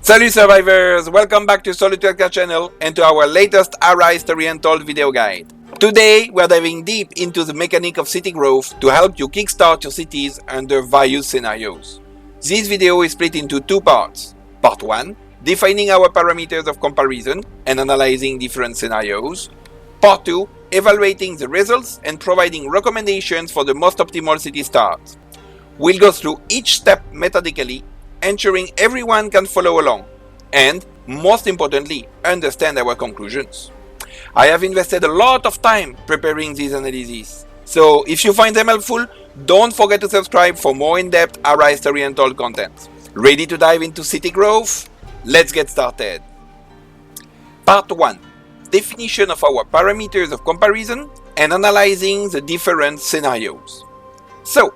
Salut survivors! Welcome back to SolutOdka channel and to our latest ARA History Untold video guide. Today we're diving deep into the mechanic of city growth to help you kickstart your cities under various scenarios. This video is split into two parts. Part 1, defining our parameters of comparison and analyzing different scenarios. Part 2, evaluating the results and providing recommendations for the most optimal city start. We'll go through each step methodically, ensuring everyone can follow along and, most importantly, understand our conclusions. I have invested a lot of time preparing these analyses, so if you find them helpful, don't forget to subscribe for more in-depth ARA History Untold content. Ready to dive into city growth? Let's get started. Part 1. Definition of our parameters of comparison and analyzing the different scenarios. So,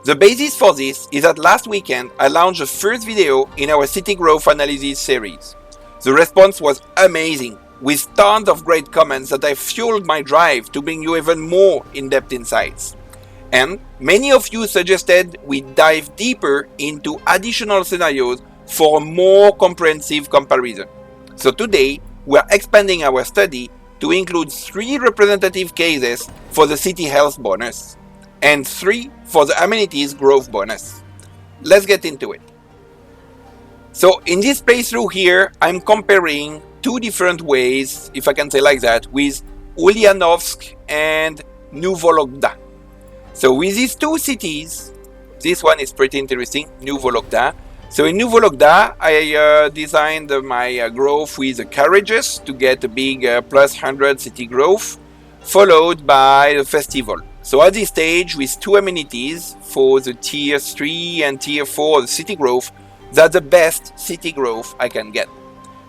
the basis for this is that last weekend I launched the first video in our city growth analysis series. The response was amazing, with tons of great comments that have fueled my drive to bring you even more in-depth insights. And many of you suggested we dive deeper into additional scenarios for a more comprehensive comparison. So today, we're expanding our study to include 3 representative cases for the city health bonus and 3 for the amenities growth bonus. Let's get into it. So in this playthrough here, I'm comparing 2 different ways, if I can say like that, with Ulyanovsk and Novologda. So with these 2 cities, this one is pretty interesting, Novologda. So in Novologda, I designed my growth with the carriages to get a big plus 100 city growth, followed by the festival. So at this stage, with 2 amenities for the tier 3 and tier 4 the city growth, that's the best city growth I can get.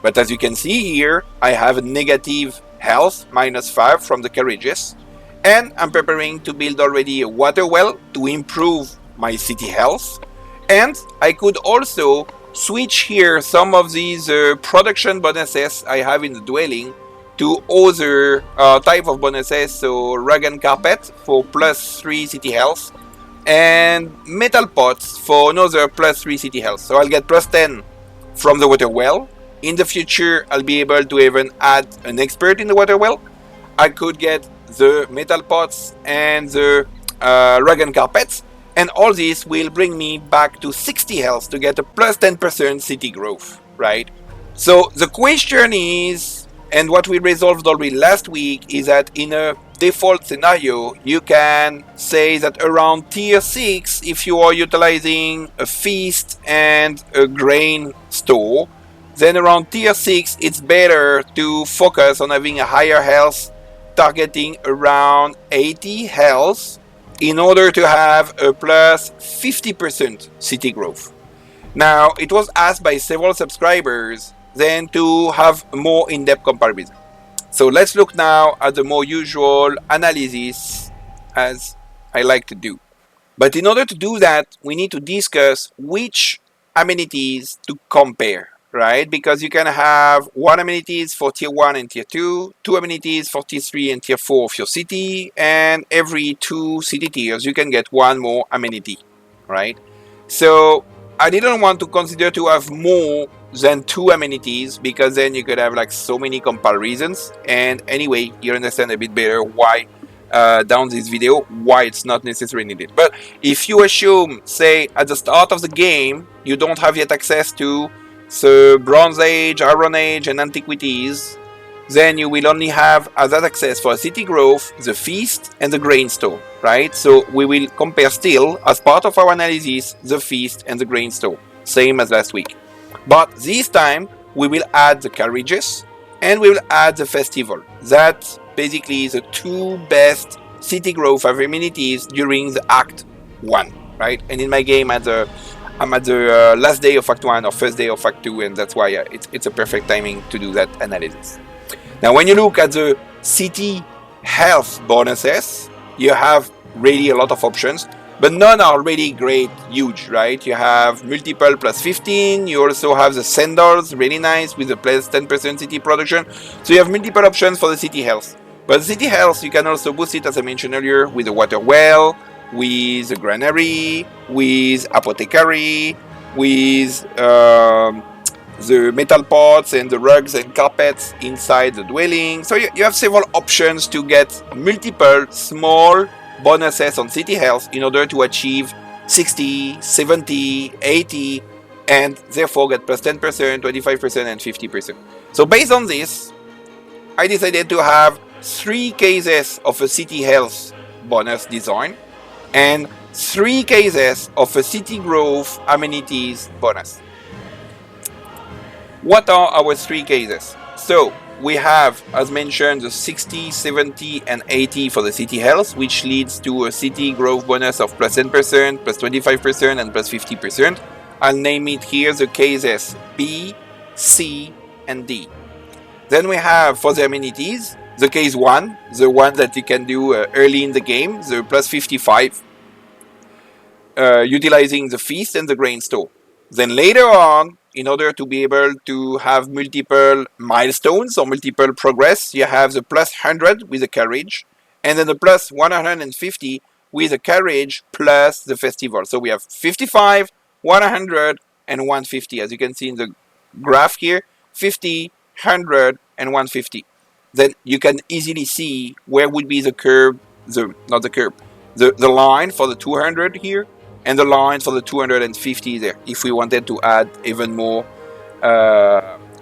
But as you can see here, I have a negative health, -5 from the carriages, and I'm preparing to build already a water well to improve my city health. And I could also switch here some of these production bonuses I have in the dwelling to other type of bonuses, so rug and carpet for +3 city health, and metal pots for another +3 city health. So I'll get +10 from the water well. In the future, I'll be able to even add an expert in the water well. I could get the metal pots and the rug and carpets, and all this will bring me back to 60 health to get a +10% city growth, right? So the question is, and what we resolved already last week, is that in a default scenario, you can say that around tier 6, if you are utilizing a feast and a grain store, then around tier 6, it's better to focus on having a higher health, targeting around 80 health, in order to have a plus 50% city growth. Now, it was asked by several subscribers then to have a more in-depth comparison. So let's look now at the more usual analysis as I like to do. But in order to do that, we need to discuss which amenities to compare, right? Because you can have 1 amenities for tier 1 and tier 2, 2 amenities for tier 3 and tier 4 of your city, and every 2 city tiers you can get 1 more amenity, right? So I didn't want to consider to have more than 2 amenities, because then you could have like so many comparisons, and anyway, you understand a bit better why down this video, why it's not necessarily needed. But if you assume, say, at the start of the game, you don't have yet access to the Bronze Age, Iron Age, and Antiquities, then you will only have as access for city growth, the feast, and the grain store, right? So we will compare still, as part of our analysis, the feast and the grain store, same as last week. But this time, we will add the carriages, and we will add the festival. That basically is the 2 best city growth of amenities during the Act 1, right? And in my game, I'm at the last day of Act 1 or first day of Act 2, and that's why it's a perfect timing to do that analysis. Now, when you look at the city health bonuses, you have really a lot of options, but none are really great, huge, right? You have multiple +15, you also have the sandals, really nice, with the +10% city production. So you have multiple options for the city health. But the city health, you can also boost it, as I mentioned earlier, with a water well, with a granary, with apothecary, with the metal pots and the rugs and carpets inside the dwelling. So you have several options to get multiple small bonuses on city health in order to achieve 60, 70, 80, and therefore get plus 10%, 25%, and 50%. So based on this, I decided to have 3 cases of a city health bonus design and 3 cases of a city growth amenities bonus. What are our 3 cases? So we have, as mentioned, the 60, 70, and 80 for the city health, which leads to a city growth bonus of plus 10%, plus 25%, and plus 50%. I'll name it here the cases B, C, and D. Then we have, for the amenities, the case 1, the one that you can do early in the game, the plus 55, utilizing the feast and the grain store. Then later on, in order to be able to have multiple milestones or multiple progress, you have the plus 100 with the carriage, and then the plus 150 with the carriage plus the festival. So we have 55, 100, and 150. As you can see in the graph here, 50, 100, and 150. Then you can easily see where would be the curve, the line for the 200 here, and the line for the 250 there, if we wanted to add even more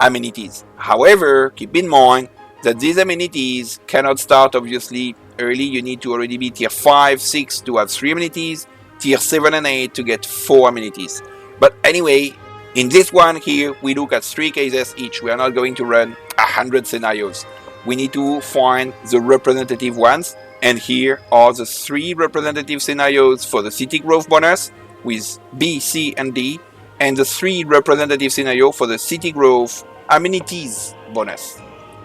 amenities. However, keep in mind that these amenities cannot start obviously early. You need to already be tier 5, 6 to have 3 amenities, tier 7 and 8 to get 4 amenities. But anyway, in this one here, we look at 3 cases each. We are not going to run 100 scenarios. We need to find the representative ones. And here are the 3 representative scenarios for the city growth bonus with B, C, and D, and the 3 representative scenarios for the city growth amenities bonus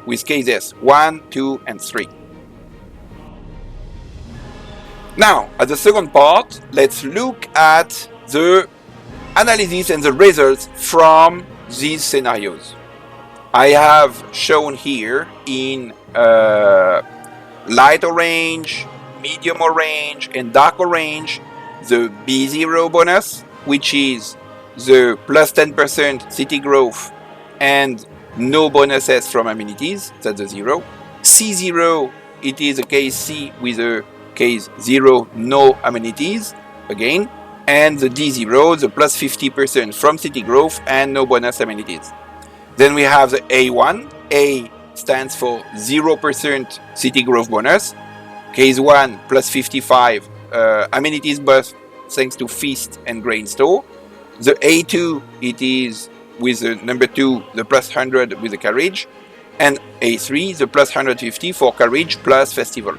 with cases 1, 2, and 3. Now, at the second part, let's look at the analysis and the results from these scenarios. I have shown here in light orange, medium orange, and dark orange the B0 bonus, which is the plus 10% city growth and no bonuses from amenities, that's the 0. C0, it is a case C with a case 0, no amenities, again. And the D0, the plus 50% from city growth and no bonus amenities. Then we have the A1. A stands for 0% city growth bonus. Case 1 plus 55 amenities buff thanks to feast and grain store. The A2, it is with the number 2, the plus 100 with the carriage. And A3, the plus 150 for carriage plus festival.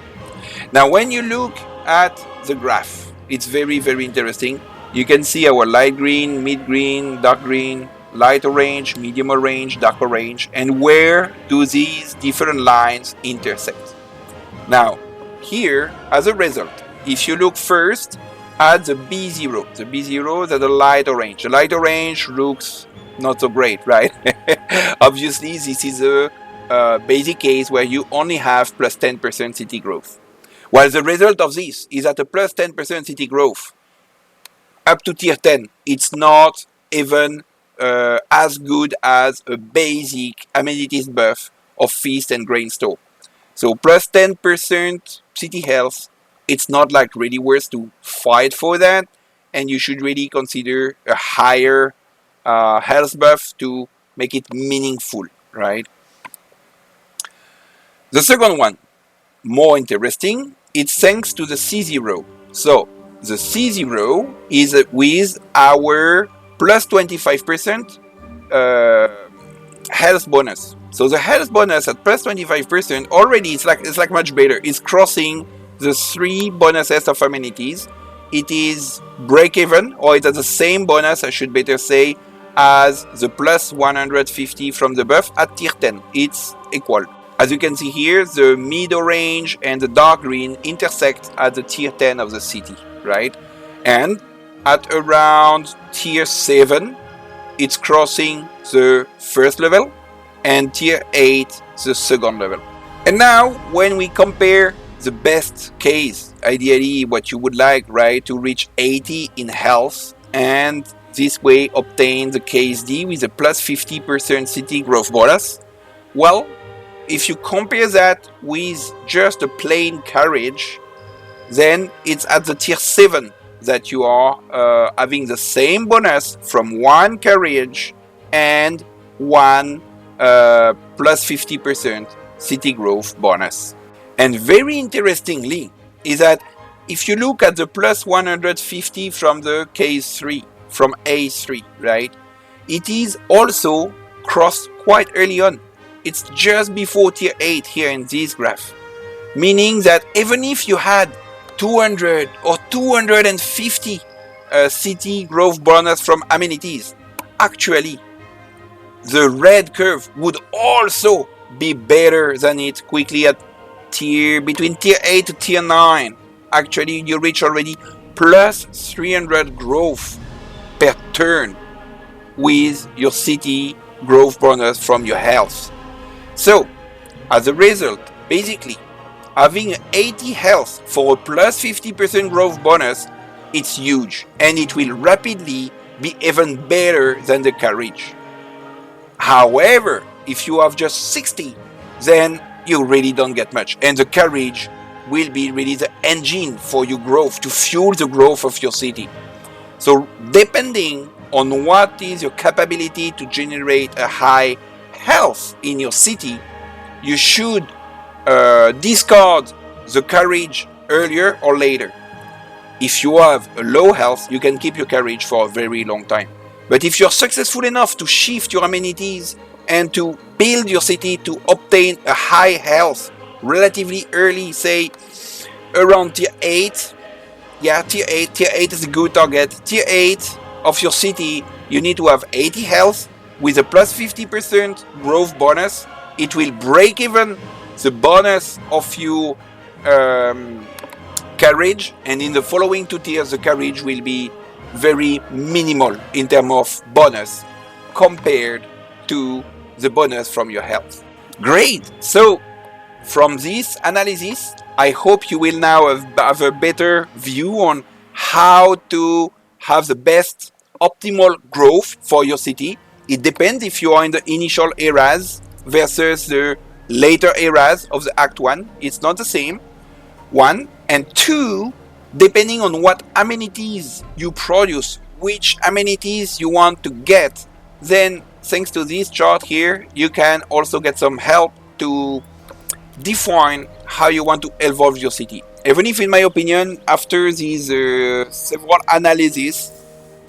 Now when you look at the graph, it's very, very interesting. You can see our light green, mid green, dark green, light orange, medium orange, dark orange, and where do these different lines intersect. Now, here, as a result, if you look first at the B0, the B0 is the light orange. The light orange looks not so great, right? Obviously, this is a basic case where you only have plus 10% city growth. While the result of this is at a plus 10% city growth, up to tier 10, it's not even as good as a basic amenities buff of feast and grain store. So plus 10% city health, it's not like really worth to fight for that, and you should really consider a higher health buff to make it meaningful, right? The second one, more interesting, it's thanks to the C0. So the C0 is with our plus 25% health bonus. So the health bonus at plus 25% already it's like much better. It's crossing the 3 bonuses of amenities. It is break even, or it has the same bonus, I should better say, as the plus 150 from the buff at tier 10. It's equal. As you can see here, the mid orange and the dark green intersect at the tier 10 of the city, right? And at around tier 7, it's crossing the first level, and tier 8, the second level. And now, when we compare the best case, ideally what you would like, right, to reach 80 in health and this way obtain the KSD with a plus 50% city growth bonus? Well, if you compare that with just a plain carriage, then it's at the tier 7 that you are having the same bonus from one carriage and one plus 50% city growth bonus. And very interestingly is that if you look at the plus 150 from the case 3, from A3, right, it is also crossed quite early on. It's just before tier 8 here in this graph, meaning that even if you had 200 or 250 city growth bonus from amenities, actually the red curve would also be better than it quickly at between tier 8 to tier 9. Actually, you reach already plus 300 growth per turn with your city growth bonus from your health. So, as a result, basically, having 80 health for a plus 50% growth bonus, it's huge, and it will rapidly be even better than the carriage. However, if you have just 60, then you really don't get much, and the carriage will be really the engine for your growth, to fuel the growth of your city. So depending on what is your capability to generate a high health in your city, you should discard the carriage earlier or later. If you have a low health, you can keep your carriage for a very long time. But if you're successful enough to shift your amenities and to build your city to obtain a high health relatively early, say around tier 8, yeah, tier 8 is a good target. Tier 8 of your city, you need to have 80 health with a plus 50% growth bonus. It will break even the bonus of your carriage, and in the following 2 tiers the carriage will be very minimal in terms of bonus compared to the bonus from your health. Great! So from this analysis, I hope you will now have a better view on how to have the best optimal growth for your city. It depends if you are in the initial eras versus the later eras of the Act 1. It's not the same. 1. And 2, depending on what amenities you produce, which amenities you want to get, then thanks to this chart here, you can also get some help to define how you want to evolve your city. Even if, in my opinion, after these several analyses,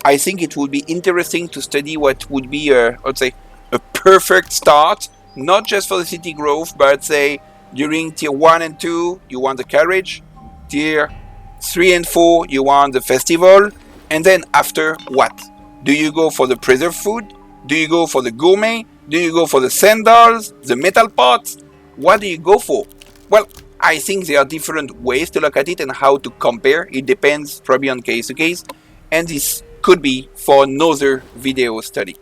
I think it would be interesting to study what would be, let's say, a perfect start, not just for the city growth, but say during tier 1 and 2, you want the carriage, tier 3 and 4, you want the festival, and then after what? Do you go for the preserved food? Do you go for the gourmet? Do you go for the sandals, the metal pots? What do you go for? Well, I think there are different ways to look at it and how to compare. It depends probably on case to case, and this could be for another video study.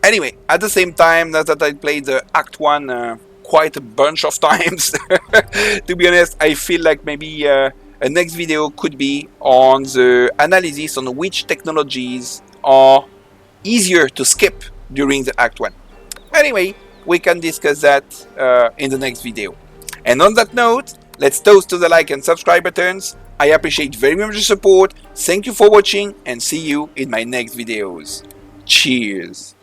Anyway, at the same time, now that I played the Act 1 quite a bunch of times, to be honest, I feel like maybe a next video could be on the analysis on which technologies are easier to skip during the Act 1. Anyway, we can discuss that in the next video. And on that note, let's toast to the like and subscribe buttons. I appreciate very much the support. Thank you for watching, and see you in my next videos. Cheers!